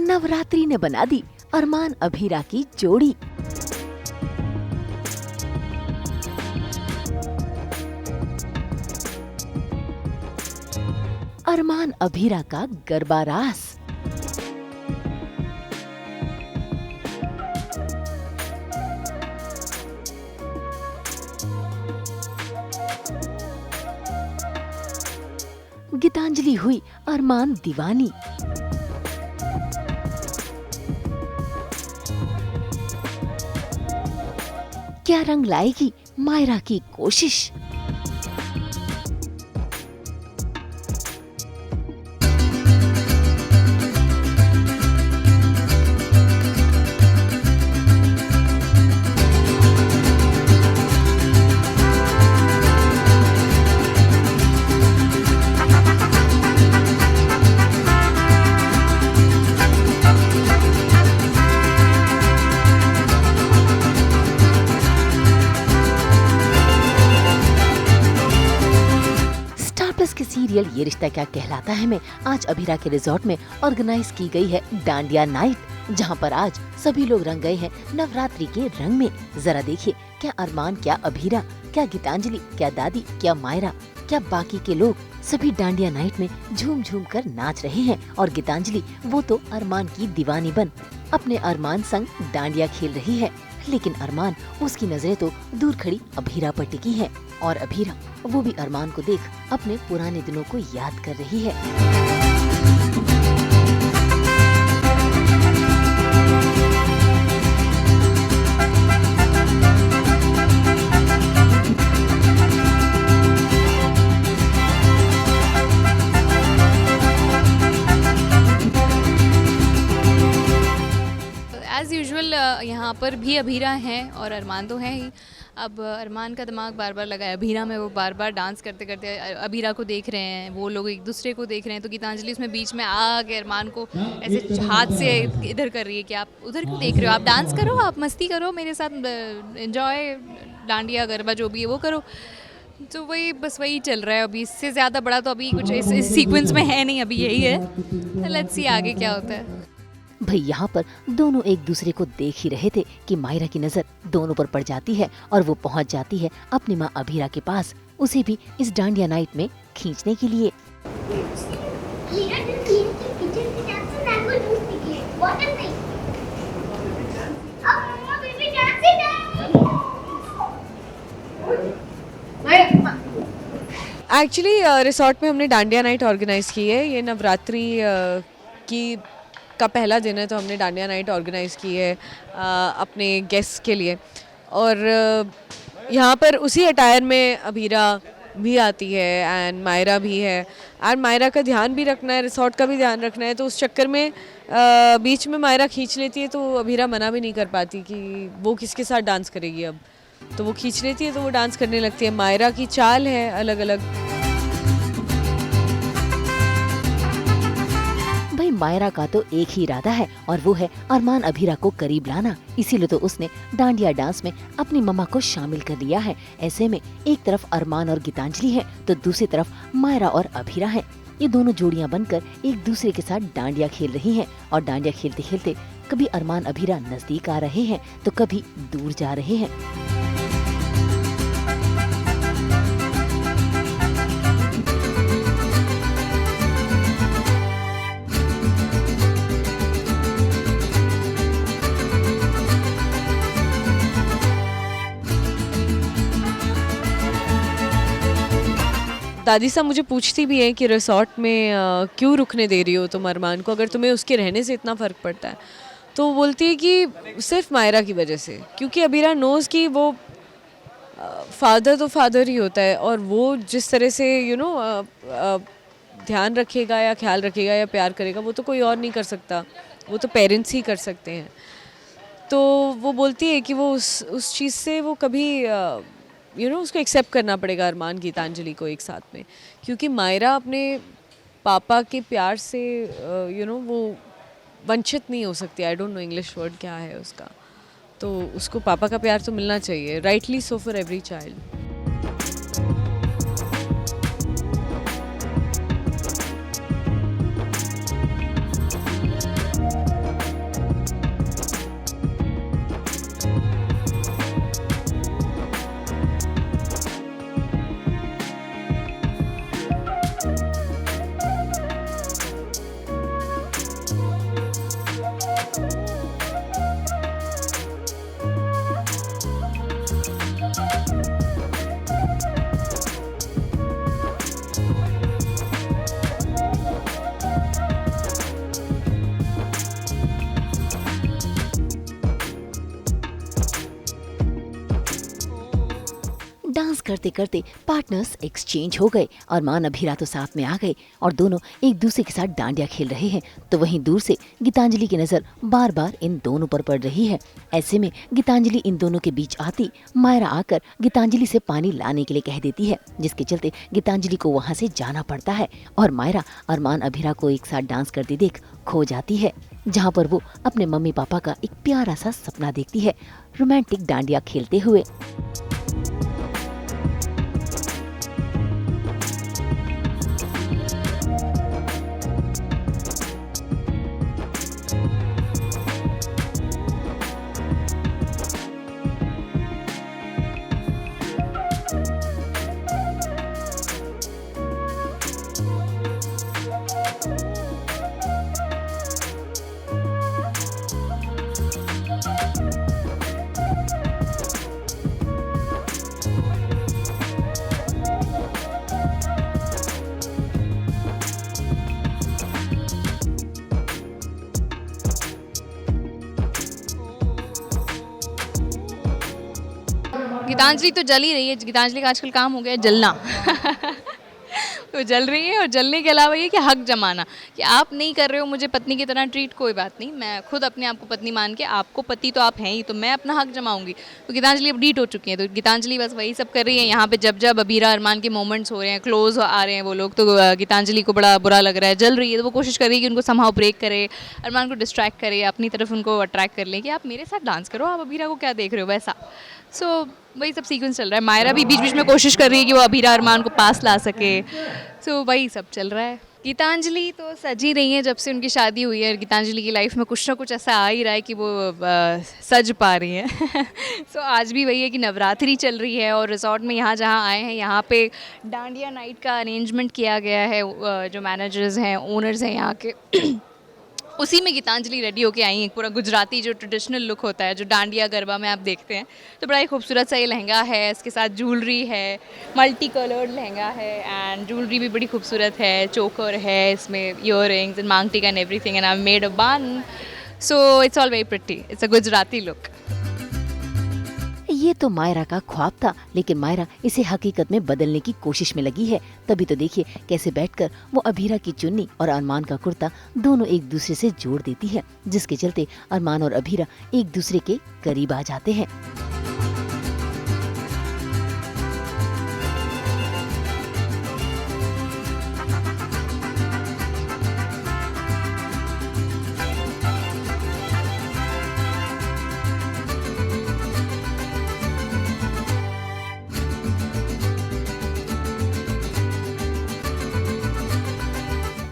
नवरात्रि ने बना दी अरमान अभीरा की जोड़ी। अरमान अभीरा का गरबा रास। गीतांजलि हुई अरमान दीवानी। क्या रंग लाएगी मायरा की कोशिश। के सीरियल ये रिश्ता क्या कहलाता है में आज अभीरा के रिजॉर्ट में ऑर्गेनाइज की गई है डांडिया नाइट, जहां पर आज सभी लोग रंग गए हैं नवरात्रि के रंग में। जरा देखिए, क्या अरमान, क्या अभीरा, क्या गीतांजलि, क्या दादी, क्या मायरा, क्या बाकी के लोग सभी डांडिया नाइट में झूम झूम कर नाच रहे हैं। और गीतांजलि वो तो अरमान की दीवानी बन अपने अरमान संग डांडिया खेल रही है, लेकिन अरमान उसकी नजरें तो दूर खड़ी अभीरा पर टिकी है और अभीरा वो भी अरमान को देख अपने पुराने दिनों को याद कर रही है। एज़ यूजुअल यहाँ पर भी अभीरा हैं और अरमान तो है ही। अब अरमान का दिमाग बार बार लगा है अभीरा में, वो बार बार डांस करते करते अभीरा को देख रहे हैं, वो लोग एक दूसरे को देख रहे हैं। तो गीतांजलि उसमें बीच में आके अरमान को ऐसे हाथ से इधर कर रही है कि आप उधर क्यों देख रहे हो, आप डांस करो, आप मस्ती करो, मेरे साथ एंजॉय, डांडिया गरबा जो भी है वो करो। तो वही बस वही चल रहा है अभी। इससे ज़्यादा बड़ा तो अभी कुछ इस सीक्वेंस में है नहीं, अभी यही है। लेट्स सी आगे क्या होता है। भाई यहाँ पर दोनों एक दूसरे को देख ही रहे थे कि मायरा की नजर दोनों पर पड़ जाती है और वो पहुँच जाती है अपनी माँ अभीरा के पास, उसे भी इस डांडिया नाइट में खींचने के लिए। एक्चुअली रिसोर्ट में हमने डांडिया नाइट ऑर्गेनाइज की है। ये नवरात्रि की का पहला दिन है, तो हमने डांडिया नाइट ऑर्गेनाइज़ की है अपने गेस्ट के लिए। और यहाँ पर उसी अटायर में अभीरा भी आती है एंड मायरा भी है। एंड मायरा का ध्यान भी रखना है, रिसोर्ट का भी ध्यान रखना है, तो उस चक्कर में बीच में मायरा खींच लेती है, तो अभीरा मना भी नहीं कर पाती कि वो किसके साथ डांस करेगी। अब तो वो खींच लेती है तो वो डांस करने लगती है। मायरा की चाल है अलग अलग। भाई मायरा का तो एक ही इरादा है और वो है अरमान अभीरा को करीब लाना, इसीलिए तो उसने डांडिया डांस में अपनी मम्मा को शामिल कर लिया है। ऐसे में एक तरफ अरमान और गीतांजलि है तो दूसरी तरफ मायरा और अभीरा है। ये दोनों जोड़ियां बनकर एक दूसरे के साथ डांडिया खेल रही हैं और डांडिया खेलते खेलते कभी अरमान अभीरा नजदीक आ रहे हैं तो कभी दूर जा रहे हैं। दादी साहब मुझे पूछती भी है कि रिसोर्ट में क्यों रुकने दे रही हो तुम अरमान को, अगर तुम्हें उसके रहने से इतना फ़र्क पड़ता है। तो वो बोलती है कि सिर्फ मायरा की वजह से, क्योंकि अभीरा नोज़ कि वो फादर तो फादर ही होता है और वो जिस तरह से ध्यान रखेगा या ख्याल रखेगा या प्यार करेगा वो तो कोई और नहीं कर सकता, वो तो पेरेंट्स ही कर सकते हैं। तो वो बोलती है कि वो उस चीज़ से वो कभी उसको एक्सेप्ट करना पड़ेगा अरमान गीतांजलि को एक साथ में, क्योंकि मायरा अपने पापा के प्यार से वो वंचित नहीं हो सकती। I don't know English word क्या है उसका, तो उसको पापा का प्यार तो मिलना चाहिए, rightly so for every child. करते करते पार्टनर्स एक्सचेंज हो गए। अरमान अभीरा तो साथ में आ गए और दोनों एक दूसरे के साथ डांडिया खेल रहे हैं। तो वहीं दूर से गीतांजलि की नजर बार बार इन दोनों पर पड़ रही है। ऐसे में गीतांजलि इन दोनों के बीच आती मायरा आकर गीतांजलि से पानी लाने के लिए कह देती है, जिसके चलते गीतांजलि को वहाँ से जाना पड़ता है और मायरा अरमान अभीरा को एक साथ डांस करते देख खो जाती है, जहाँ पर वो अपने मम्मी पापा का एक प्यारा सा सपना देखती है, रोमांटिक डांडिया खेलते हुए। गीतांजलि तो जल ही रही है। गीतांजलि का आजकल काम हो गया है जलना। वो जल रही है और जलने के अलावा ये कि हक जमाना कि आप नहीं कर रहे हो मुझे पत्नी की तरह ट्रीट, कोई बात नहीं, मैं खुद अपने आप को पत्नी मान के, आपको पति तो आप हैं ही, तो मैं अपना हक जमाऊंगी। तो गीतांजलि अब डीट हो चुकी है, तो गीतांजलि बस वही सब कर रही है। यहाँ पे जब जब अबीरा अरमान के मोमेंट्स हो रहे हैं, क्लोज आ रहे हैं वो लोग, तो गीतांजलि को बड़ा बुरा लग रहा है, जल रही है। तो वो कोशिश कर रही है कि उनको समहाउ ब्रेक करे, अरमान को डिस्ट्रैक्ट करे, अपनी तरफ उनको अट्रैक्ट कर ले कि आप मेरे साथ डांस करो, आप अबीरा को क्या देख रहे हो, वैसा। सो वही सब सीक्वेंस चल रहा है। मायरा भी बीच बीच में कोशिश कर रही है कि वो अबीरा अरमान को पास ला सके। सो वही सब चल रहा है। गीतांजलि तो सज ही रही हैं जब से उनकी शादी हुई है। गीतांजलि की लाइफ में कुछ ना कुछ ऐसा आ ही रहा है कि वो सज पा रही हैं। सो आज भी वही है कि नवरात्रि चल रही है और रिजॉर्ट में यहाँ जहाँ आए हैं यहाँ पे डांडिया नाइट का अरेंजमेंट किया गया है। जो मैनेजर्स हैं, ओनर्स हैं यहाँ के, उसी में गीतांजलि रेडी होके आई हैं। पूरा गुजराती जो ट्रेडिशनल लुक होता है, जो डांडिया गरबा में आप देखते हैं, तो बड़ा ही खूबसूरत सा ये लहंगा है, इसके साथ ज्वेलरी है, मल्टी कलर्ड लहंगा है एंड ज्वेलरी भी बड़ी खूबसूरत है, चोकर है इसमें, year rings and maang tikka and everything, and I made a bun, so it's all very pretty, it's a Gujarati look. ये तो मायरा का ख्वाब था, लेकिन मायरा इसे हकीकत में बदलने की कोशिश में लगी है। तभी तो देखिए कैसे बैठकर वो अभीरा की चुन्नी और अरमान का कुर्ता दोनों एक दूसरे से जोड़ देती है, जिसके चलते अरमान और अभीरा एक दूसरे के करीब आ जाते हैं।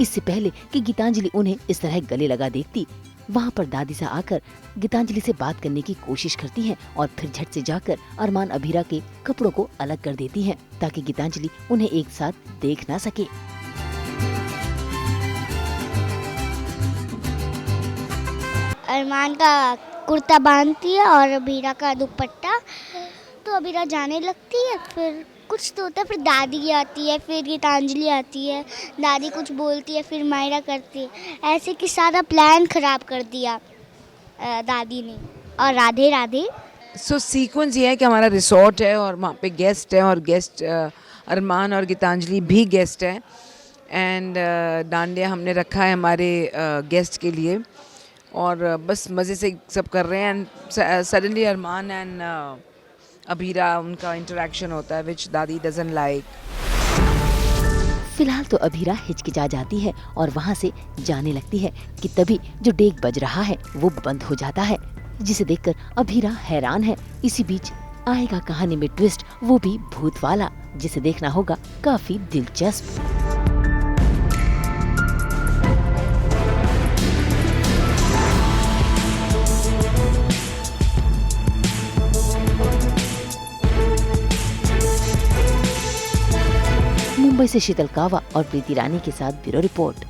इससे पहले कि गीतांजलि उन्हें इस तरह गले लगा देखती, वहाँ पर दादी सा आकर गीतांजलि से बात करने की कोशिश करती हैं और फिर झट से जाकर अरमान अभीरा के कपड़ों को अलग कर देती हैं ताकि गीतांजलि उन्हें एक साथ देख ना सके। अरमान का कुर्ता बांधती है और अबीरा का दुपट्टा, तो अबीरा जाने लगती है। फिर कुछ तो होता है, फिर दादी आती है, फिर गीतांजलि आती है, दादी कुछ बोलती है, फिर मायरा करती है। ऐसे कि सारा प्लान खराब कर दिया दादी ने। और राधे राधे। सो सीक्वेंस ये है कि हमारा रिसोर्ट है और वहाँ पे गेस्ट है, और गेस्ट अरमान और गीतांजलि भी गेस्ट है। एंड डांडिया हमने रखा है हमारे गेस्ट के लिए और बस मज़े से सब कर रहे हैं। And suddenly Armaan and Abhira, उनका इंटरेक्शन होता है विच दादी डजंट लाइक। फिलहाल तो अभीरा हिचकिचा जाती है और वहाँ से जाने लगती है कि तभी जो डेग बज रहा है वो बंद हो जाता है, जिसे देखकर अभीरा हैरान है। इसी बीच आएगा कहानी में ट्विस्ट, वो भी भूत वाला, जिसे देखना होगा काफी दिलचस्प। मुंबई से शीतल कावा और प्रीति रानी के साथ ब्यूरो रिपोर्ट।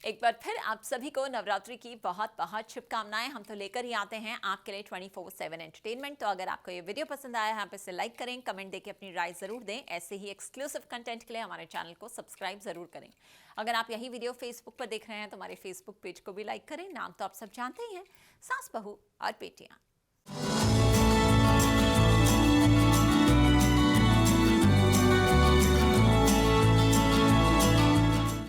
एक बार फिर आप सभी को नवरात्रि की बहुत बहुत शुभकामनाएं। हम तो लेकर ही आते हैं आपके लिए 24/7 एंटरटेनमेंट। तो अगर आपको ये वीडियो पसंद आया है, यहाँ पे से लाइक करें, कमेंट देके अपनी राय जरूर दें। ऐसे ही एक्सक्लूसिव कंटेंट के लिए हमारे चैनल को सब्सक्राइब जरूर करें। अगर आप यही वीडियो फेसबुक पर देख रहे हैं तो हमारे फेसबुक पेज को भी लाइक करें। नाम तो आप सब जानते ही हैं, सास बहू और बेटियां।